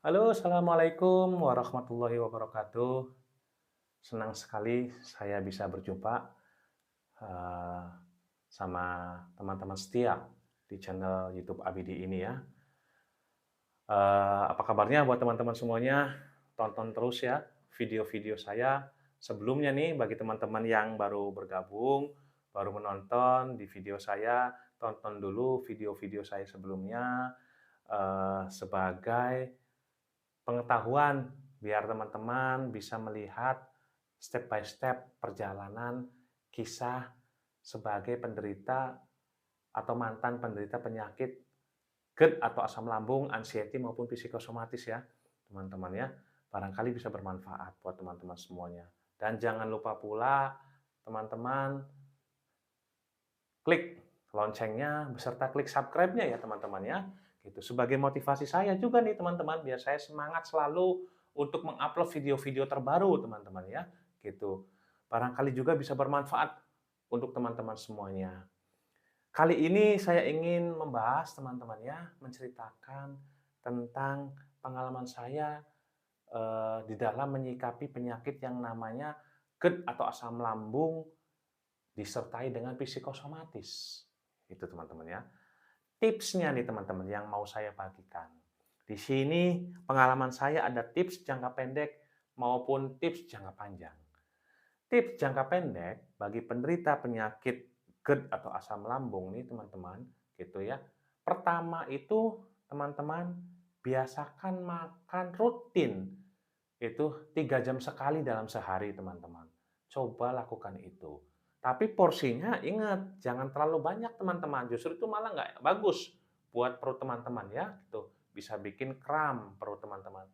Halo, assalamualaikum warahmatullahi wabarakatuh. Senang sekali saya bisa berjumpa eh, sama teman-teman setia di channel YouTube ABD ini ya. Apa kabarnya buat teman-teman semuanya? Tonton terus ya video-video saya sebelumnya nih bagi teman-teman yang baru bergabung, baru menonton di video saya, tonton dulu video-video saya sebelumnya sebagai pengetahuan biar teman-teman bisa melihat step by step perjalanan kisah sebagai penderita atau mantan penderita penyakit GERD atau asam lambung, anxiety maupun psikosomatis ya, teman-teman ya. Barangkali bisa bermanfaat buat teman-teman semuanya. Dan jangan lupa pula teman-teman klik loncengnya beserta klik subscribe-nya ya teman-teman ya. Gitu. Sebagai motivasi saya juga nih teman-teman biar saya semangat selalu untuk mengupload video-video terbaru teman-teman ya. Gitu. Barangkali juga bisa bermanfaat untuk teman-teman semuanya. Kali ini saya ingin membahas teman-teman ya, menceritakan tentang pengalaman saya di dalam menyikapi penyakit yang namanya GERD atau asam lambung disertai dengan psikosomatis. Itu teman-teman ya. Tipsnya nih teman-teman yang mau saya bagikan. Di sini pengalaman saya ada tips jangka pendek maupun tips jangka panjang. Tips jangka pendek bagi penderita penyakit GERD atau asam lambung nih teman-teman, gitu ya. Pertama itu teman-teman biasakan makan rutin itu 3 jam sekali dalam sehari teman-teman. Coba lakukan itu. Tapi porsinya ingat, jangan terlalu banyak teman-teman, justru itu malah nggak bagus buat perut teman-teman ya, gitu. Bisa bikin kram perut teman-teman.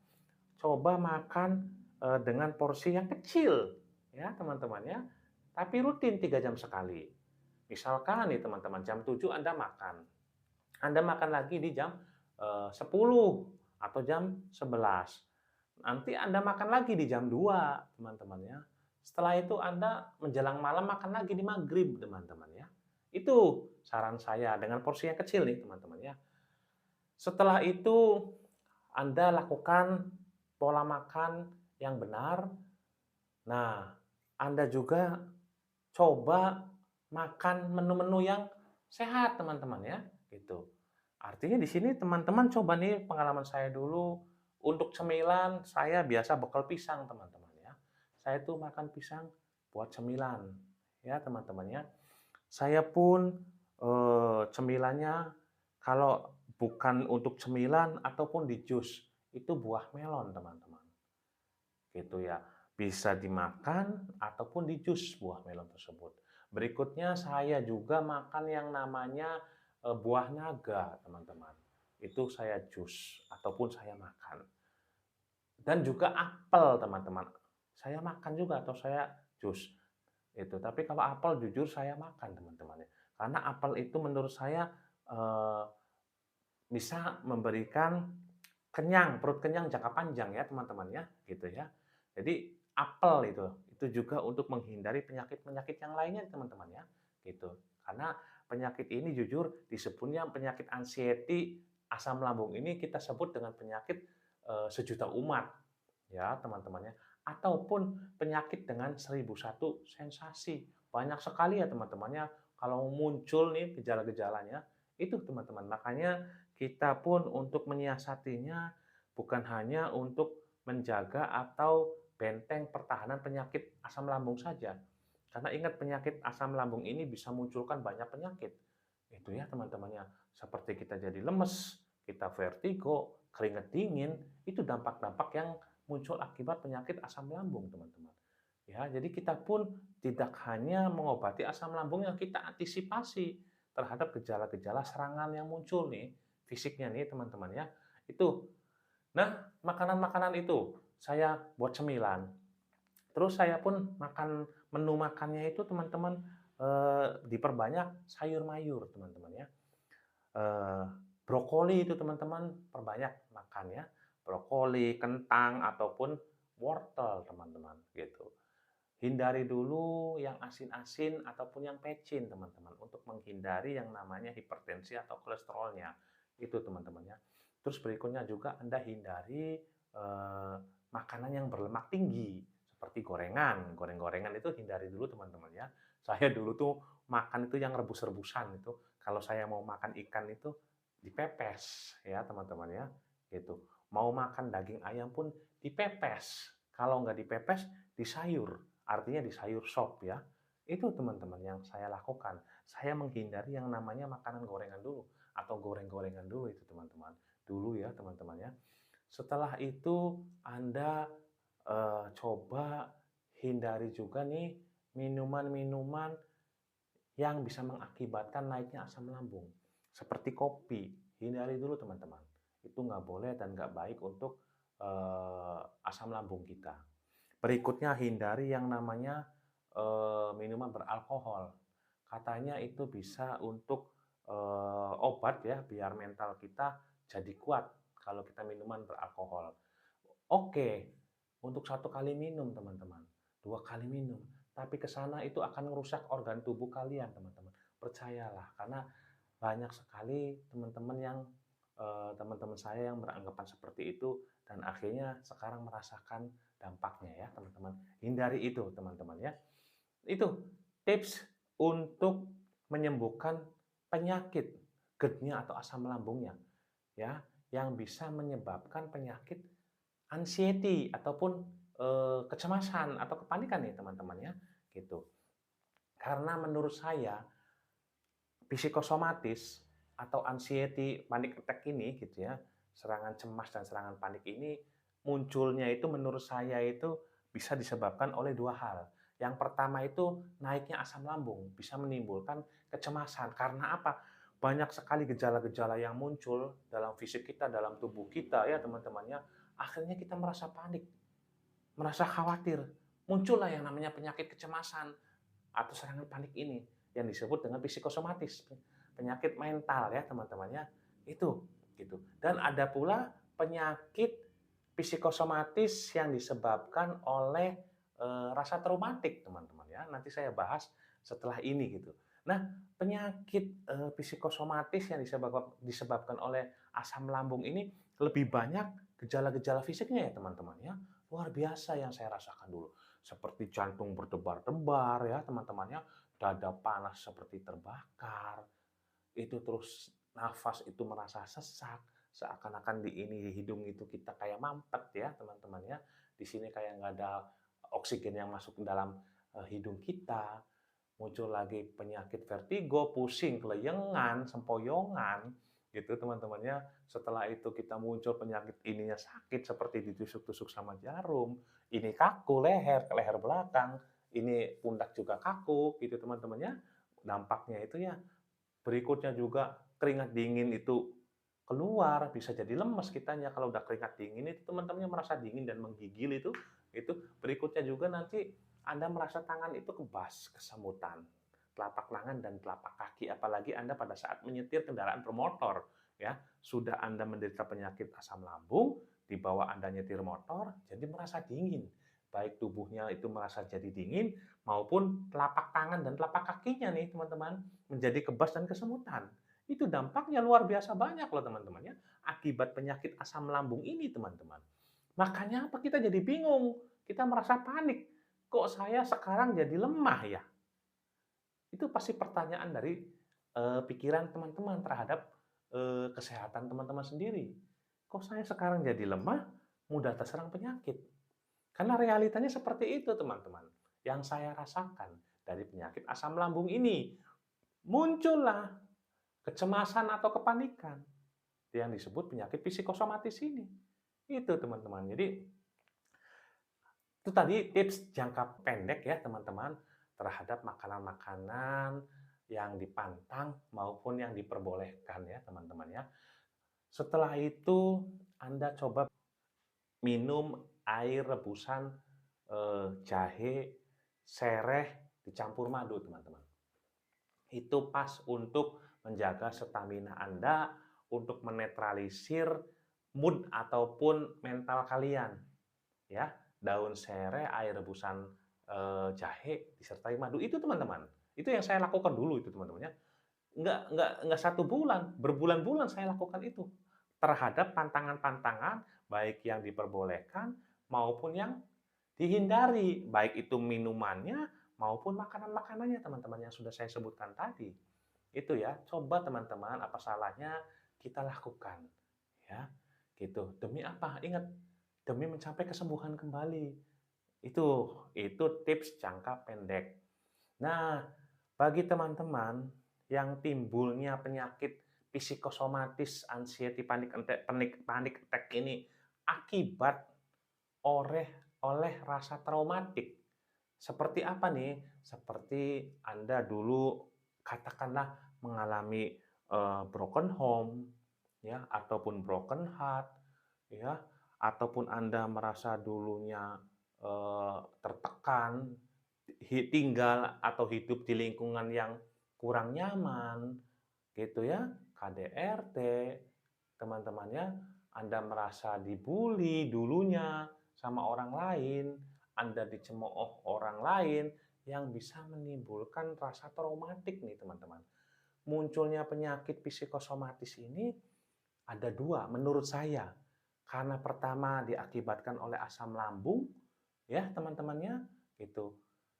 Coba makan, dengan porsi yang kecil ya teman-teman ya, tapi rutin 3 jam sekali. Misalkan nih teman-teman, jam 7 Anda makan lagi di jam, 10 atau jam 11. Nanti Anda makan lagi di jam 2 teman-teman ya. Setelah itu Anda menjelang malam makan lagi di maghrib teman-teman ya. Itu saran saya dengan porsi yang kecil nih teman-teman ya. Setelah itu Anda lakukan pola makan yang benar. Nah, Anda juga coba makan menu-menu yang sehat teman-teman ya, gitu. Artinya di sini teman-teman coba nih pengalaman saya dulu, untuk cemilan saya biasa bekal pisang teman-teman ya. Saya tuh makan pisang buat cemilan ya teman-teman ya. Saya pun, cemilannya kalau bukan untuk cemilan ataupun di jus, itu buah melon teman-teman, gitu ya. Bisa dimakan ataupun di jus buah melon tersebut. Berikutnya saya juga makan yang namanya, buah naga teman-teman. Itu saya jus ataupun saya makan. Dan juga apel teman-teman. Saya makan juga atau saya jus. Itu, tapi kalau apel jujur saya makan teman-teman ya. Karena apel itu menurut saya, eee, bisa memberikan perut kenyang jangka panjang ya teman-teman ya, gitu ya. Jadi apel itu juga untuk menghindari penyakit-penyakit yang lainnya teman-teman ya, gitu. Karena penyakit ini jujur disebutnya penyakit anxiety, asam lambung ini kita sebut dengan penyakit, sejuta umat ya teman-teman ya, ataupun penyakit dengan 1001 sensasi. Banyak sekali ya teman-teman ya, kalau muncul nih gejala-gejalanya, itu teman-teman. Makanya kita pun untuk menyiasatinya bukan hanya untuk menjaga atau benteng pertahanan penyakit asam lambung saja. Karena ingat penyakit asam lambung ini bisa munculkan banyak penyakit. Itu ya teman-temannya. Seperti kita jadi lemes, kita vertigo, keringat dingin, itu dampak-dampak yang muncul akibat penyakit asam lambung, teman-teman. Ya, jadi kita pun tidak hanya mengobati asam lambung yang kita antisipasi terhadap gejala-gejala serangan yang muncul nih, fisiknya nih teman-teman ya. Itu. Nah, makanan-makanan itu saya buat cemilan. Terus saya pun makan menu makannya itu teman-teman diperbanyak sayur mayur teman-teman ya. Eee, Brokoli itu teman-teman perbanyak makan ya. Brokoli, kentang, ataupun wortel teman-teman gitu. Hindari dulu yang asin-asin ataupun yang pecin teman-teman untuk menghindari yang namanya hipertensi atau kolesterolnya. Itu teman-teman ya. Terus berikutnya juga Anda hindari makanan yang berlemak tinggi, seperti gorengan. Goreng-gorengan itu hindari dulu teman-teman ya. Saya dulu tuh makan itu yang rebus-rebusan itu. Kalau saya mau makan ikan itu dipepes ya teman-teman ya, gitu. Mau makan daging ayam pun dipepes. Kalau nggak dipepes, di sayur. Artinya di sayur sop ya. Itu teman-teman yang saya lakukan. Saya menghindari yang namanya makanan gorengan dulu atau goreng-gorengan dulu itu teman-teman. Dulu ya teman-teman ya. Setelah itu Anda coba hindari juga nih minuman-minuman yang bisa mengakibatkan naiknya asam lambung. Seperti kopi, hindari dulu teman-teman. Itu nggak boleh dan nggak baik untuk asam lambung kita. Berikutnya hindari yang namanya minuman beralkohol. Katanya itu bisa untuk obat ya, biar mental kita jadi kuat kalau kita minuman beralkohol. Oke, untuk 1 kali minum teman-teman, 2 kali minum, tapi ke sana itu akan merusak organ tubuh kalian teman-teman. Percayalah, karena banyak sekali teman-teman yang teman-teman saya yang beranggapan seperti itu dan akhirnya sekarang merasakan dampaknya ya teman-teman. Hindari itu teman-teman ya. Itu tips untuk menyembuhkan penyakit GERD-nya atau asam lambungnya ya, yang bisa menyebabkan penyakit anxiety ataupun kecemasan atau kepanikan nih teman-teman ya, gitu. Karena menurut saya psikosomatis atau anxiety, panic attack ini gitu ya, serangan cemas dan serangan panik ini munculnya itu menurut saya itu bisa disebabkan oleh 2 hal. Yang pertama itu naiknya asam lambung, bisa menimbulkan kecemasan. Karena apa? Banyak sekali gejala-gejala yang muncul dalam fisik kita, dalam tubuh kita ya teman-teman ya. Akhirnya kita merasa panik, merasa khawatir. Muncullah yang namanya penyakit kecemasan atau serangan panik ini yang disebut dengan psikosomatis, penyakit mental ya teman-teman ya. Itu gitu. Dan ada pula penyakit psikosomatis yang disebabkan oleh rasa traumatik teman-teman ya. Nanti saya bahas setelah ini gitu. Nah, penyakit psikosomatis yang disebabkan oleh asam lambung ini lebih banyak gejala-gejala fisiknya ya teman-teman ya. Luar biasa yang saya rasakan dulu. Seperti jantung berdebar-debar ya teman-teman ya, dada panas seperti terbakar, itu terus nafas itu merasa sesak, seakan-akan di hidung itu kita kayak mampet ya teman-teman ya. Di sini kayak nggak ada oksigen yang masuk ke dalam hidung kita. Muncul lagi penyakit vertigo, pusing, kelayangan, sempoyongan, gitu teman-teman ya. Setelah itu kita muncul penyakit ininya sakit seperti ditusuk-tusuk sama jarum, ini kaku leher belakang, ini pundak juga kaku, gitu teman-teman ya. Dampaknya itu ya. Berikutnya juga keringat dingin itu keluar, bisa jadi lemes kitanya kalau udah keringat dingin itu teman-temannya merasa dingin dan menggigil itu berikutnya juga nanti Anda merasa tangan itu kebas, kesemutan, telapak tangan dan telapak kaki, apalagi Anda pada saat menyetir kendaraan bermotor, ya. Sudah Anda menderita penyakit asam lambung, dibawa Anda nyetir motor, jadi merasa dingin. Baik tubuhnya itu merasa jadi dingin, maupun telapak tangan dan telapak kakinya nih teman-teman, menjadi kebas dan kesemutan. Itu dampaknya luar biasa banyak loh teman-teman ya, akibat penyakit asam lambung ini teman-teman. Makanya apa? Kita jadi bingung, kita merasa panik. Kok saya sekarang jadi lemah ya? Itu pasti pertanyaan dari pikiran teman-teman terhadap kesehatan teman-teman sendiri. Kok saya sekarang jadi lemah, mudah terserang penyakit? Karena realitanya seperti itu teman-teman. Yang saya rasakan dari penyakit asam lambung ini. Muncullah kecemasan atau kepanikan yang disebut penyakit psikosomatis ini. Itu teman-teman. Jadi itu tadi tips jangka pendek ya teman-teman terhadap makanan-makanan yang dipantang maupun yang diperbolehkan ya teman-teman ya. Setelah itu Anda coba minum air rebusan jahe, sereh dicampur madu teman-teman. Itu pas untuk menjaga stamina Anda, untuk menetralisir mood ataupun mental kalian. Ya, daun sereh, air rebusan jahe disertai madu itu teman-teman. Itu yang saya lakukan dulu itu teman-teman ya. Nggak 1 bulan, berbulan-bulan saya lakukan itu. terhadap pantangan-pantangan baik yang diperbolehkan maupun yang dihindari, baik itu minumannya maupun makanan-makanannya teman-teman yang sudah saya sebutkan tadi. Itu ya, coba teman-teman apa salahnya kita lakukan ya. Gitu. Demi apa? Ingat, demi mencapai kesembuhan kembali. Itu tips jangka pendek. Nah, bagi teman-teman yang timbulnya penyakit psikosomatis, anxiety, panic attack ini akibat oleh rasa traumatik. Seperti apa nih? Seperti Anda dulu katakanlah mengalami broken home, ya, ataupun broken heart, ya, ataupun Anda merasa dulunya tertekan, tinggal atau hidup di lingkungan yang kurang nyaman, gitu ya, KDRT, teman-temannya, Anda merasa dibully dulunya sama orang lain, Anda dicemooh orang lain, yang bisa menimbulkan rasa traumatik nih teman-teman. Munculnya penyakit psikosomatis ini ada dua menurut saya. Karena pertama diakibatkan oleh asam lambung, ya teman-temannya, gitu.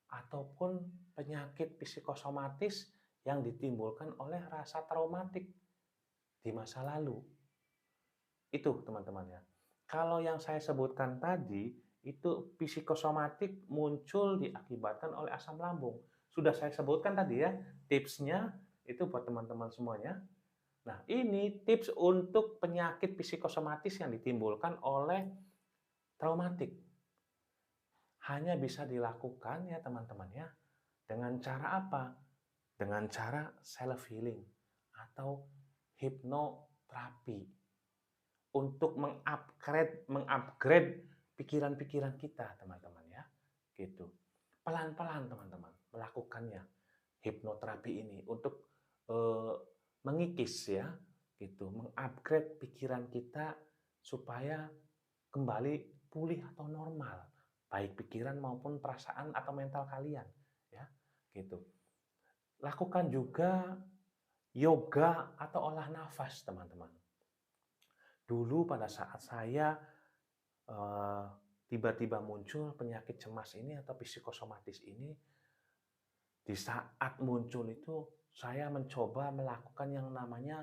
Ataupun penyakit psikosomatis yang ditimbulkan oleh rasa traumatik di masa lalu. Itu teman-temannya. Kalau yang saya sebutkan tadi, itu psikosomatik muncul diakibatkan oleh asam lambung. Sudah saya sebutkan tadi ya, tipsnya itu buat teman-teman semuanya. Nah, ini tips untuk penyakit psikosomatis yang ditimbulkan oleh traumatik. Hanya bisa dilakukan ya teman-teman ya, dengan cara apa? Dengan cara self healing atau hipnoterapi untuk mengupgrade pikiran-pikiran kita, teman-teman ya. Gitu. Pelan-pelan teman-teman melakukannya hipnoterapi ini untuk mengikis ya, gitu, mengupgrade pikiran kita supaya kembali pulih atau normal, baik pikiran maupun perasaan atau mental kalian ya, gitu. Lakukan juga yoga atau olah nafas, teman-teman. Dulu pada saat saya tiba-tiba muncul penyakit cemas ini atau psikosomatis ini, di saat muncul itu saya mencoba melakukan yang namanya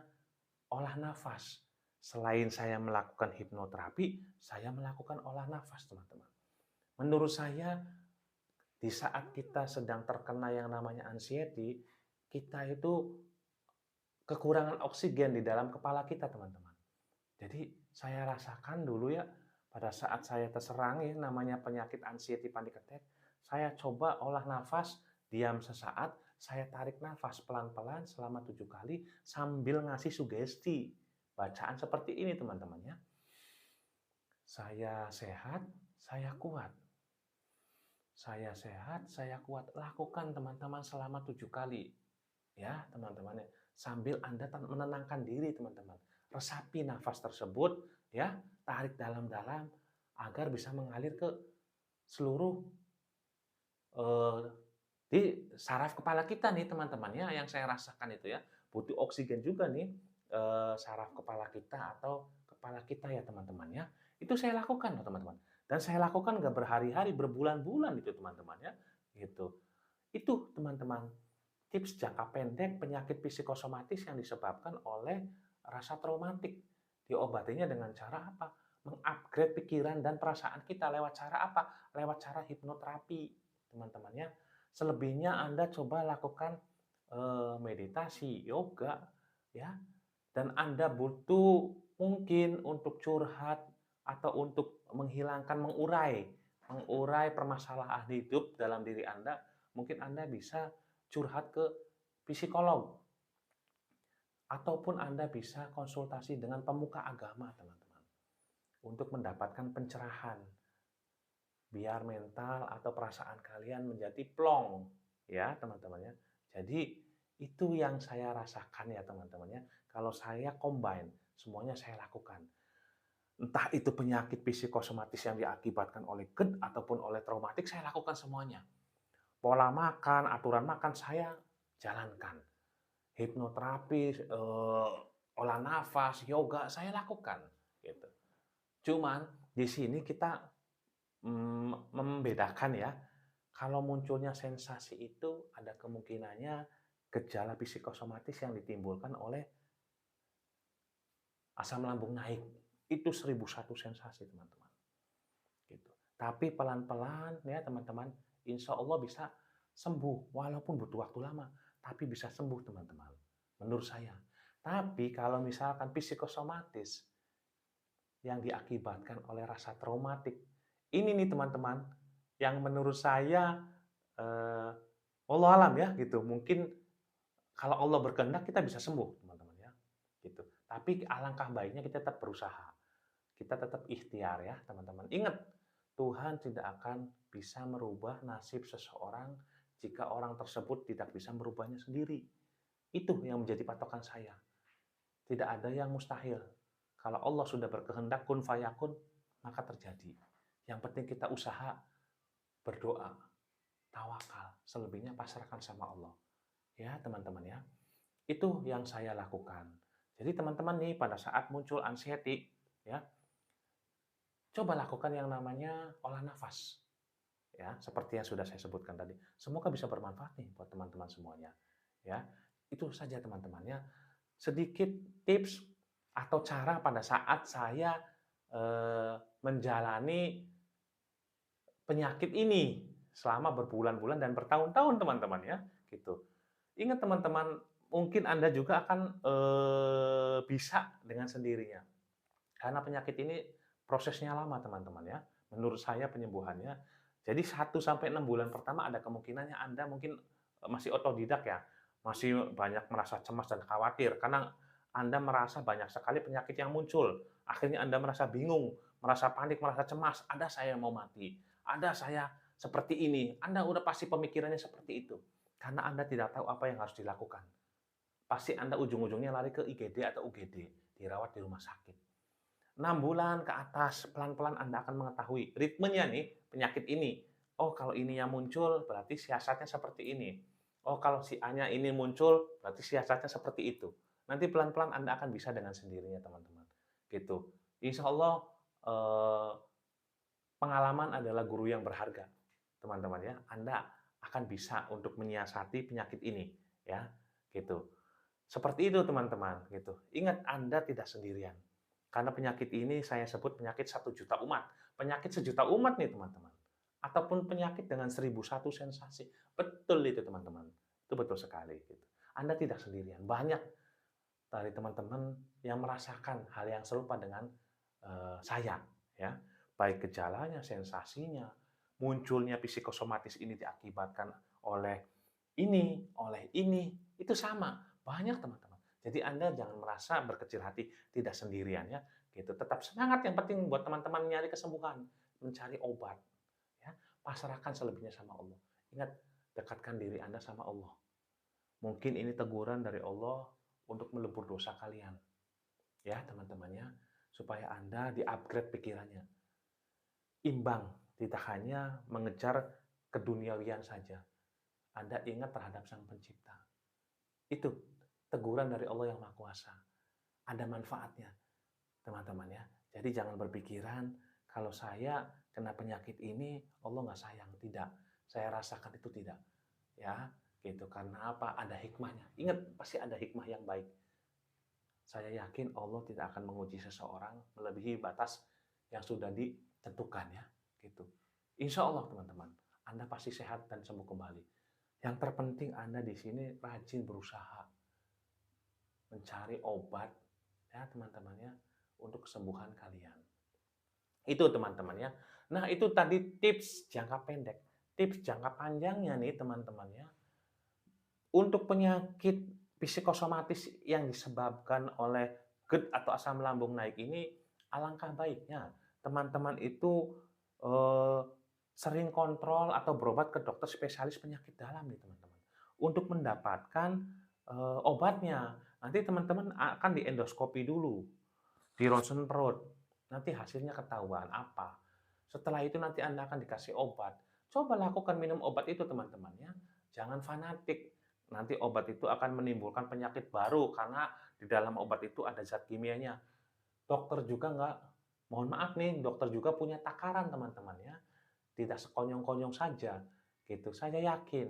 olah nafas. Selain saya melakukan hipnoterapi, saya melakukan olah nafas, teman-teman. Menurut saya, di saat kita sedang terkena yang namanya anxiety, kita itu kekurangan oksigen di dalam kepala kita, teman-teman. Jadi saya rasakan dulu ya, pada saat saya terserang ya namanya penyakit anxiety panic attack, saya coba olah nafas, diam sesaat, saya tarik nafas pelan-pelan selama 7 kali sambil ngasih sugesti. Bacaan seperti ini teman-teman ya. Saya sehat, saya kuat. Saya sehat, saya kuat. Lakukan teman-teman selama 7 kali. Ya teman-teman ya. Sambil Anda menenangkan diri teman-teman. Resapi nafas tersebut ya, tarik dalam-dalam agar bisa mengalir ke seluruh di saraf kepala kita nih teman-teman ya, yang saya rasakan itu ya. Butuh oksigen juga nih saraf kepala kita atau kepala kita ya teman-teman ya. Itu saya lakukan loh teman-teman. Dan saya lakukan nggak berhari-hari, berbulan-bulan itu teman-teman ya. Gitu. Itu teman-teman tips jangka pendek penyakit psikosomatis yang disebabkan oleh rasa traumatik. Diobatinya dengan cara apa? Mengupgrade pikiran dan perasaan kita lewat cara apa? Lewat cara hipnoterapi, teman-teman ya. Selebihnya Anda coba lakukan meditasi, yoga, ya. Dan Anda butuh mungkin untuk curhat atau untuk mengurai permasalahan hidup dalam diri Anda, mungkin Anda bisa curhat ke psikolog, ataupun Anda bisa konsultasi dengan pemuka agama, teman-teman, untuk mendapatkan pencerahan, biar mental atau perasaan kalian menjadi plong, ya teman-teman ya. Jadi itu yang saya rasakan ya teman-teman ya. Kalau saya combine, semuanya saya lakukan. Entah itu penyakit psikosomatis yang diakibatkan oleh GERD ataupun oleh traumatik, saya lakukan semuanya. Pola makan, aturan makan saya jalankan. Hipnoterapi, olah nafas, yoga, saya lakukan, gitu. Cuman di sini kita membedakan ya, kalau munculnya sensasi itu ada kemungkinannya gejala psikosomatis yang ditimbulkan oleh asam lambung naik. Itu 1001 sensasi, teman-teman. Gitu. Tapi pelan-pelan ya, teman-teman, insya Allah bisa sembuh, walaupun butuh waktu lama, tapi bisa sembuh, teman-teman. Menurut saya. Tapi kalau misalkan psikosomatis yang diakibatkan oleh rasa traumatik, ini nih, teman-teman, yang menurut saya eh, Allah alam ya gitu. Mungkin kalau Allah berkehendak kita bisa sembuh, teman-teman ya. Gitu. Tapi alangkah baiknya kita tetap berusaha. Kita tetap ikhtiar ya, teman-teman. Ingat, Tuhan tidak akan bisa merubah nasib seseorang jika orang tersebut tidak bisa merubahnya sendiri. Itu yang menjadi patokan saya. Tidak ada yang mustahil. Kalau Allah sudah berkehendak kun fayakun, maka terjadi. Yang penting kita usaha, berdoa, tawakal, selebihnya pasrahkan sama Allah. Ya, teman-teman ya. Itu yang saya lakukan. Jadi teman-teman nih pada saat muncul anxiety, ya, coba lakukan yang namanya olah nafas. Ya, seperti yang sudah saya sebutkan tadi. Semoga bisa bermanfaat nih buat teman-teman semuanya. Ya, itu saja teman-teman ya. Sedikit tips atau cara pada saat saya menjalani penyakit ini selama berbulan-bulan dan bertahun-tahun, teman-teman ya, gitu. Ingat teman-teman, mungkin Anda juga akan bisa dengan sendirinya. Karena penyakit ini prosesnya lama, teman-teman ya. Menurut saya penyembuhannya. Jadi 1 sampai 6 bulan pertama ada kemungkinannya Anda mungkin masih otodidak ya. Masih banyak merasa cemas dan khawatir karena Anda merasa banyak sekali penyakit yang muncul. Akhirnya Anda merasa bingung, merasa panik, merasa cemas. Ada saya yang mau mati. Ada saya seperti ini. Anda udah pasti pemikirannya seperti itu. Karena Anda tidak tahu apa yang harus dilakukan. Pasti Anda ujung-ujungnya lari ke IGD atau UGD, dirawat di rumah sakit. 6 bulan ke atas, pelan-pelan Anda akan mengetahui ritmenya nih, penyakit ini. Oh, kalau ini yang muncul, berarti siasatnya seperti ini. Oh, kalau si A-nya ini muncul, berarti siasatnya seperti itu. Nanti pelan-pelan Anda akan bisa dengan sendirinya, teman-teman. Gitu. Insya Allah, eh, pengalaman adalah guru yang berharga, teman-teman ya. Anda akan bisa untuk menyiasati penyakit ini, ya, gitu. Seperti itu, teman-teman, gitu. Ingat, Anda tidak sendirian. Karena penyakit ini saya sebut penyakit 1 juta umat. Penyakit 1 juta umat nih, teman-teman. Ataupun penyakit dengan 1001 sensasi. Betul itu, teman-teman. Itu betul sekali. Gitu. Anda tidak sendirian. Banyak dari teman-teman yang merasakan hal yang serupa dengan saya. Ya. Baik gejalanya, sensasinya, munculnya psikosomatis ini diakibatkan oleh ini, itu sama. Banyak, teman-teman. Jadi Anda jangan merasa berkecil hati, tidak sendirian ya. Gitu. Tetap semangat, yang penting buat teman-teman nyari kesembuhan, mencari obat. Ya. Pasrahkan selebihnya sama Allah. Ingat, dekatkan diri Anda sama Allah. Mungkin ini teguran dari Allah untuk melebur dosa kalian. Ya, teman-temannya, supaya Anda di-upgrade pikirannya. Imbang, tidak hanya mengejar keduniawian saja. Anda ingat terhadap Sang Pencipta. Itu teguran dari Allah yang Maha Kuasa. Ada manfaatnya, teman-teman ya. Jadi jangan berpikiran kalau saya kena penyakit ini Allah nggak sayang. Tidak, saya rasakan itu tidak. Ya, gitu. Karena apa? Ada hikmahnya. Ingat, pasti ada hikmah yang baik. Saya yakin Allah tidak akan menguji seseorang melebihi batas yang sudah ditentukan ya. Gitu. Insya Allah, teman-teman, Anda pasti sehat dan sembuh kembali. Yang terpenting Anda di sini rajin berusaha mencari obat ya, teman-teman ya, untuk kesembuhan kalian. Itu, teman-teman ya. Nah, itu tadi tips jangka pendek. Tips jangka panjangnya nih, teman-teman ya. Untuk penyakit psikosomatis yang disebabkan oleh GERD atau asam lambung naik ini, alangkah baiknya teman-teman itu eh, sering kontrol atau berobat ke dokter spesialis penyakit dalam nih, teman-teman. Untuk mendapatkan obatnya. Nanti teman-teman akan diendoskopi dulu, di ronsen perut. Nanti hasilnya ketahuan apa. Setelah itu nanti Anda akan dikasih obat. Coba lakukan minum obat itu, teman-teman ya. Jangan fanatik. nanti obat itu akan menimbulkan penyakit baru karena di dalam obat itu ada zat kimianya. Dokter juga nggak, mohon maaf nih, dokter juga punya takaran teman-teman ya, tidak sekonyong-konyong saja gitu. Saya yakin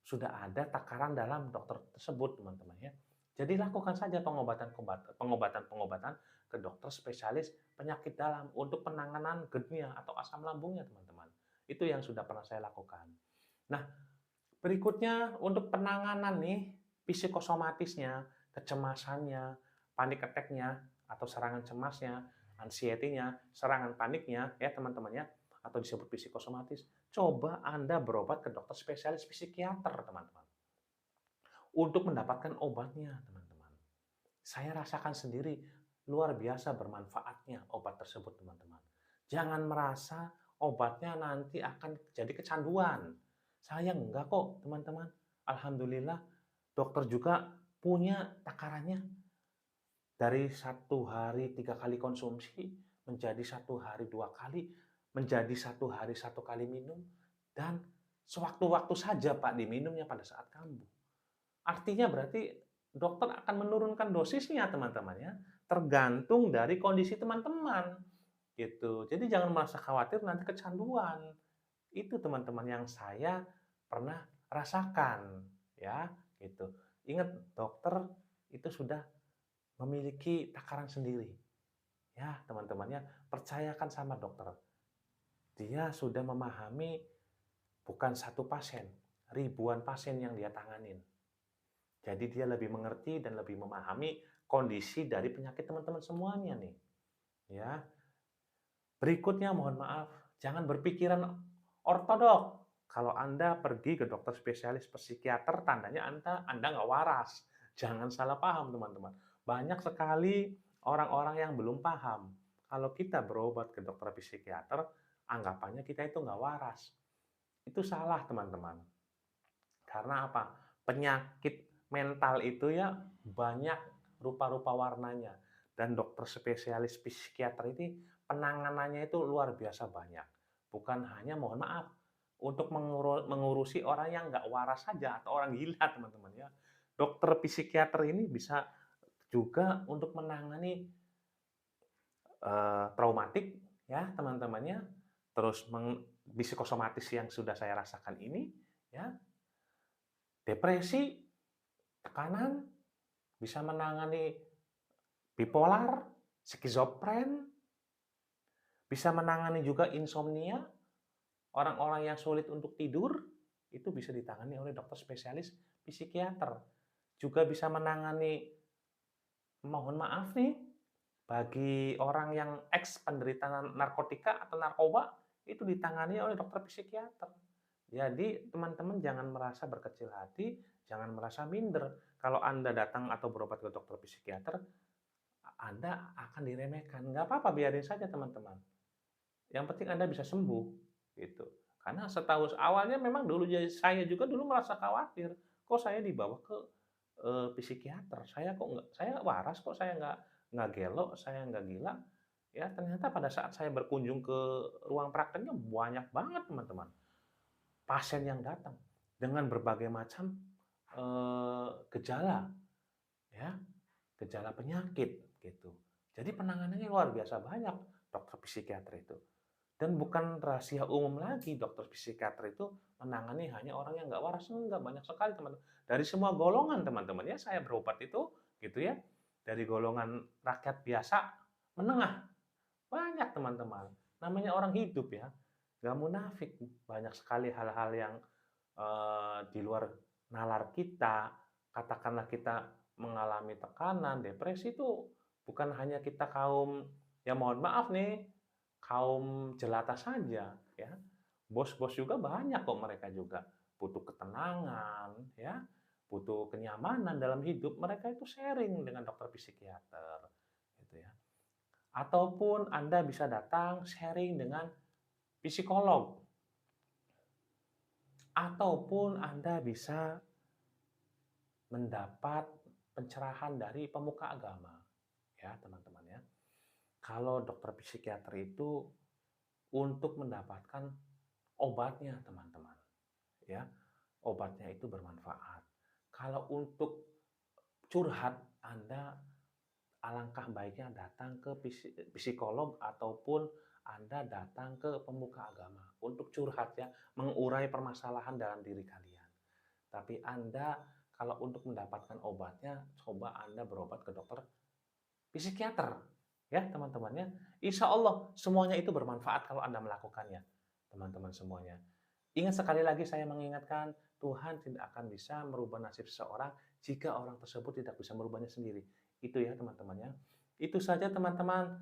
sudah ada takaran dalam dokter tersebut teman-teman ya. Jadi lakukan saja pengobatan-pengobatan ke dokter spesialis penyakit dalam untuk penanganan GERD-nya atau asam lambungnya teman-teman. Itu yang sudah pernah saya lakukan. Nah, berikutnya untuk penanganan nih psikosomatisnya, kecemasannya, panic attack-nya atau serangan cemasnya, anxiety-nya, serangan paniknya ya teman-teman ya, atau disebut psikosomatis, coba Anda berobat ke dokter spesialis psikiater teman-teman untuk mendapatkan obatnya teman-teman. Saya rasakan sendiri luar biasa bermanfaatnya obat tersebut teman-teman. Jangan merasa obatnya nanti akan jadi kecanduan. Saya enggak kok teman-teman. Alhamdulillah dokter juga punya takarannya. Dari 1 hari 3 kali konsumsi, menjadi 1 hari 2 kali, menjadi 1 hari 1 kali minum, dan sewaktu-waktu saja Pak diminumnya pada saat kambuh. Artinya berarti dokter akan menurunkan dosisnya teman-teman ya, tergantung dari kondisi teman-teman, gitu. Jadi jangan merasa khawatir nanti kecanduan. Itu teman-teman yang saya pernah rasakan, ya, gitu. Ingat dokter itu sudah memiliki takaran sendiri. Ya, teman-teman ya, percayakan sama dokter. Dia sudah memahami bukan satu pasien, ribuan pasien yang dia tanganin. Jadi dia lebih mengerti dan lebih memahami kondisi dari penyakit teman-teman semuanya nih. Ya. Berikutnya mohon maaf, jangan berpikiran ortodok. Kalau Anda pergi ke dokter spesialis psikiater, tandanya Anda nggak waras. Jangan salah paham teman-teman. Banyak sekali orang-orang yang belum paham. Kalau kita berobat ke dokter psikiater, anggapannya kita itu nggak waras. Itu salah teman-teman. Karena apa? Penyakit mental itu ya banyak rupa-rupa warnanya. Dan dokter spesialis psikiater ini penanganannya itu luar biasa banyak. Bukan hanya, mohon maaf, untuk mengurusi orang yang nggak waras saja atau orang gila, teman-teman ya. Dokter psikiater ini bisa juga untuk menangani traumatik ya teman-temannya, terus psikosomatis yang sudah saya rasakan ini ya, depresi, tekanan, bisa menangani bipolar, skizofren, bisa menangani juga insomnia, orang-orang yang sulit untuk tidur, itu bisa ditangani oleh dokter spesialis psikiater. Juga bisa menangani, mohon maaf nih, bagi orang yang ex penderita narkotika atau narkoba, itu ditangani oleh dokter psikiater. Jadi teman-teman jangan merasa berkecil hati, jangan merasa minder. Kalau Anda datang atau berobat ke dokter psikiater, Anda akan diremehkan. Nggak apa-apa, biarin saja teman-teman. Yang penting Anda bisa sembuh, gitu. Karena setahu awalnya memang dulu saya juga dulu merasa khawatir, kok saya dibawa ke psikiater, saya waras kok, saya nggak gelo, saya nggak gila. Ya ternyata pada saat saya berkunjung ke ruang prakteknya banyak banget teman-teman, pasien yang datang dengan berbagai macam gejala, ya, gejala penyakit gitu. Jadi penanganannya luar biasa banyak dokter psikiater itu. Dan bukan rahasia umum lagi, dokter psikiater itu menangani hanya orang yang nggak waras, enggak, banyak sekali teman-teman. Dari semua golongan teman-teman ya, saya berobat itu gitu ya. Dari golongan rakyat biasa, menengah, banyak teman-teman. Namanya orang hidup ya, nggak munafik. Banyak sekali hal-hal yang di luar nalar kita. Katakanlah kita mengalami tekanan, depresi itu bukan hanya kita kaum, ya mohon maaf nih, kaum jelata saja ya. Bos-bos juga banyak kok, mereka juga butuh ketenangan ya, butuh kenyamanan dalam hidup. Mereka itu sharing dengan dokter psikiater gitu ya. Ataupun Anda bisa datang sharing dengan psikolog. Ataupun Anda bisa mendapat pencerahan dari pemuka agama. Ya, teman-teman ya. Kalau dokter psikiater itu untuk mendapatkan obatnya, teman-teman. Ya, obatnya itu bermanfaat. Kalau untuk curhat, Anda alangkah baiknya datang ke psikolog ataupun Anda datang ke pemuka agama untuk curhat ya, mengurai permasalahan dalam diri kalian. Tapi Anda kalau untuk mendapatkan obatnya, coba Anda berobat ke dokter psikiater, ya teman-temannya. Insya Allah semuanya itu bermanfaat kalau Anda melakukannya, teman-teman semuanya. Ingat sekali lagi saya mengingatkan, Tuhan tidak akan bisa merubah nasib seseorang jika orang tersebut tidak bisa merubahnya sendiri. Itu ya teman-temannya. Itu saja teman-teman,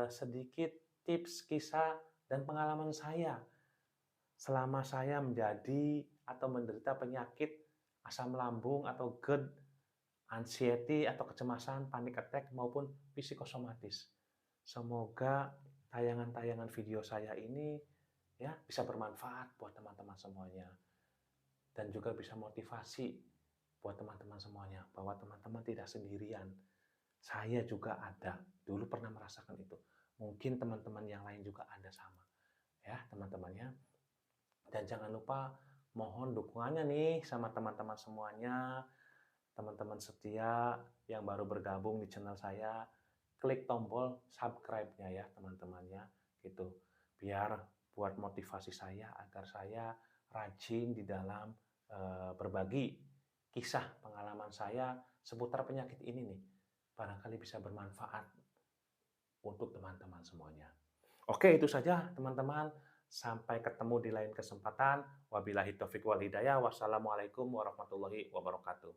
sedikit tips, kisah, dan pengalaman saya selama saya menjadi atau menderita penyakit asam lambung atau GERD, anxiety atau kecemasan, panic attack maupun psikosomatis. Semoga tayangan-tayangan video saya ini ya bisa bermanfaat buat teman-teman semuanya dan juga bisa motivasi buat teman-teman semuanya bahwa teman-teman tidak sendirian. Saya juga ada, dulu pernah merasakan itu. Mungkin teman-teman yang lain juga ada sama. Ya, teman-temannya. Dan jangan lupa mohon dukungannya nih sama teman-teman semuanya, teman-teman setia yang baru bergabung di channel saya, klik tombol subscribe-nya ya teman-temannya gitu. Biar buat motivasi saya agar saya rajin di dalam berbagi kisah pengalaman saya seputar penyakit ini nih. Barangkali bisa bermanfaat untuk teman-teman semuanya. Oke, itu saja teman-teman. Sampai ketemu di lain kesempatan. Wabillahi taufiq wal hidayah. Wassalamualaikum warahmatullahi wabarakatuh.